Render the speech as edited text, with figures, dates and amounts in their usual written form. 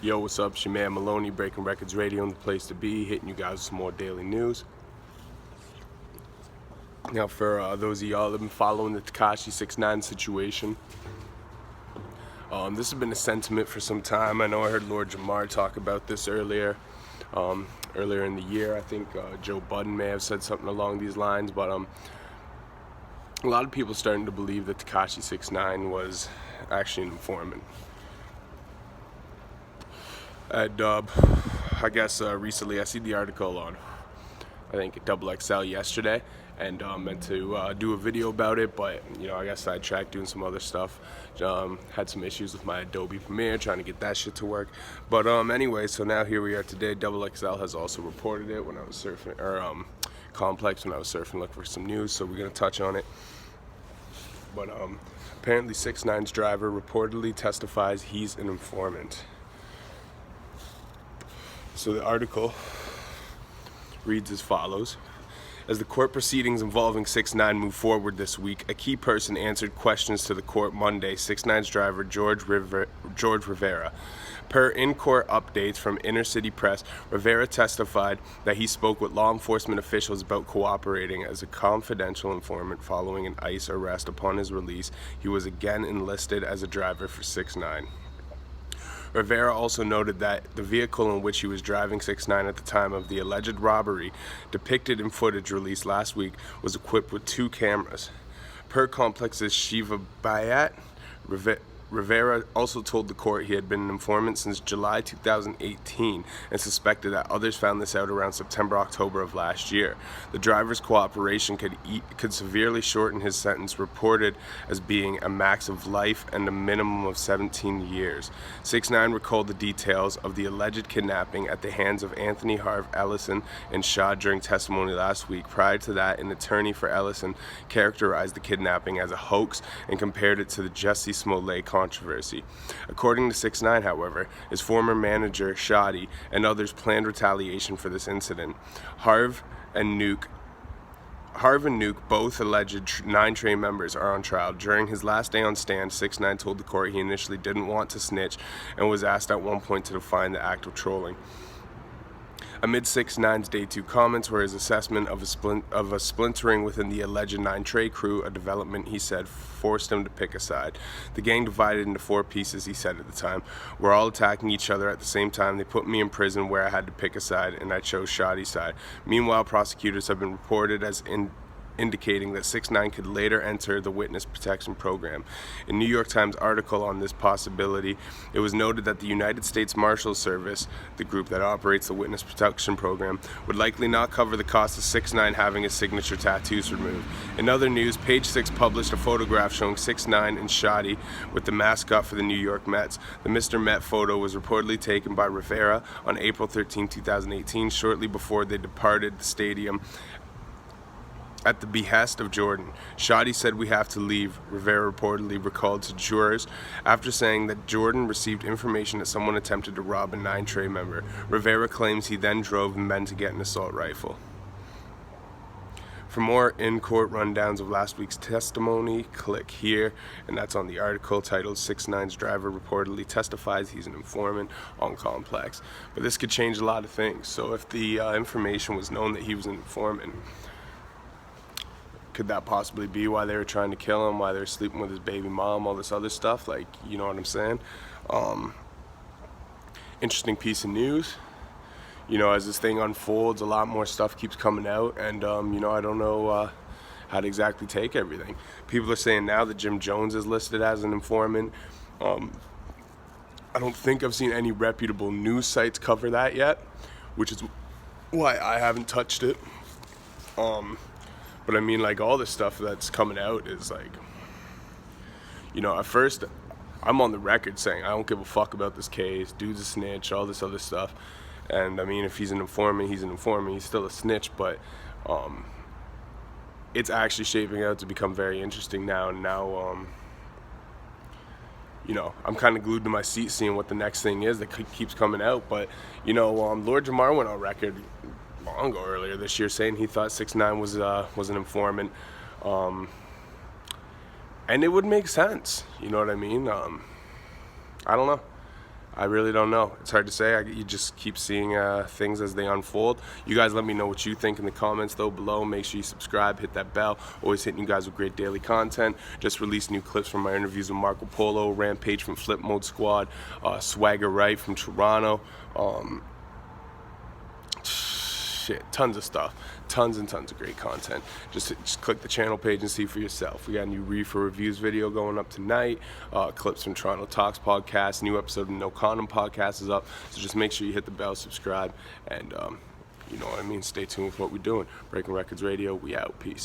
Yo, what's up? It's your man Maloney, Breaking Records Radio, the place to be, hitting you guys with some more daily news. Now, for those of y'all that have been following the Tekashi'S 6ix9ine situation, this has been a sentiment for some time. I know I heard Lord Jamar talk about this earlier in the year. I think Joe Budden may have said something along these lines, but a lot of people starting to believe that Tekashi'S 6ix9ine was actually an informant. And I guess recently I see the article on, I think, XXL yesterday, and meant to do a video about it, but I got sidetracked doing some other stuff. Had some issues with my Adobe Premiere, trying to get that shit to work. But anyway, so now here we are today. XXL has also reported it when I was surfing, or Complex when I was surfing looking for some news, so we're gonna touch on it. But apparently 6ix9ine's driver reportedly testifies he's an informant. So the article reads as follows. As the court proceedings involving 6ix9ine move forward this week, a key person answered questions to the court Monday, 6ix9ine's driver George Rivera. Per in-court updates from Inner City Press, Rivera testified that he spoke with law enforcement officials about cooperating as a confidential informant following an ICE arrest. Upon his release, he was again enlisted as a driver for 6ix9ine. Rivera also noted that the vehicle in which he was driving 6ix9ine at the time of the alleged robbery, depicted in footage released last week, was equipped with 2 cameras. Per Complex's Shiva Bayat, Rivera also told the court he had been an informant since July 2018 and suspected that others found this out around September-October of last year. The driver's cooperation could severely shorten his sentence, reported as being a max of life and a minimum of 17 years. 6ix9ine recalled the details of the alleged kidnapping at the hands of Anthony Harv Ellison and Shaw during testimony last week. Prior to that, an attorney for Ellison characterized the kidnapping as a hoax and compared it to the Jussie Smollett controversy. According to 6ix9ine, however, his former manager, Shadi, and others planned retaliation for this incident. Harv and Nuke, both alleged 9 Train members, are on trial. During his last day on stand, 6ix9ine told the court he initially didn't want to snitch and was asked at one point to define the act of trolling. Amid 6ix9ine's Day 2 comments were his assessment of a splintering within the alleged 9 Trey crew, a development he said forced him to pick a side. The gang divided into 4 pieces, he said at the time. We're all attacking each other at the same time. They put me in prison where I had to pick a side, and I chose Shadi's side. Meanwhile, prosecutors have been reported as indicating that 6ix9ine could later enter the witness protection program. In New York Times article on this possibility, it was noted that the United States Marshals Service, the group that operates the witness protection program, would likely not cover the cost of 6ix9ine having his signature tattoos removed. In other news, Page 6 published a photograph showing 6ix9ine and Shadi with the mascot for the New York Mets. The Mr. Met photo was reportedly taken by Rivera on April 13, 2018, shortly before they departed the stadium at the behest of Jordan. Shadi said, "We have to leave," Rivera reportedly recalled to jurors after saying that Jordan received information that someone attempted to rob a 9 Trey member. Rivera claims he then drove men to get an assault rifle. For more in-court rundowns of last week's testimony, click here, and that's on the article titled 6ix9ine's driver reportedly testifies he's an informant on Complex. But this could change a lot of things. So if the information was known that he was an informant, could that possibly be why they were trying to kill him, why they were sleeping with his baby mom, all this other stuff? Like, you know what I'm saying? Interesting piece of news. As this thing unfolds, a lot more stuff keeps coming out, and I don't know how to exactly take everything. People are saying now that Jim Jones is listed as an informant. I don't think I've seen any reputable news sites cover that yet, which is why I haven't touched it. But I mean, like, all this stuff that's coming out is like, at first, I'm on the record saying I don't give a fuck about this case, dude's a snitch, all this other stuff. And I mean, if he's an informant, he's an informant, he's still a snitch, but it's actually shaping out to become very interesting now. And now, I'm kind of glued to my seat seeing what the next thing is that keeps coming out. But, Lord Jamar went on record long ago, earlier this year, saying he thought 6ix9ine was an informant, and it would make sense. You know what I mean? I don't know. I really don't know. It's hard to say. You just keep seeing things as they unfold. You guys let me know what you think in the comments though below. Make sure you subscribe, hit that bell. Always hitting you guys with great daily content. Just released new clips from my interviews with Marco Polo, Rampage from Flip Mode Squad, Swagger Wright from Toronto. Tons of stuff, tons and tons of great content. Just click the channel page and see for yourself. We got a new Reefer reviews video going up tonight, clips from Toronto Talks podcast, new episode of No Condom podcast is up, so just make sure you hit the bell, subscribe, and you know what I mean, stay tuned with what we're doing. Breaking Records Radio, we out, peace.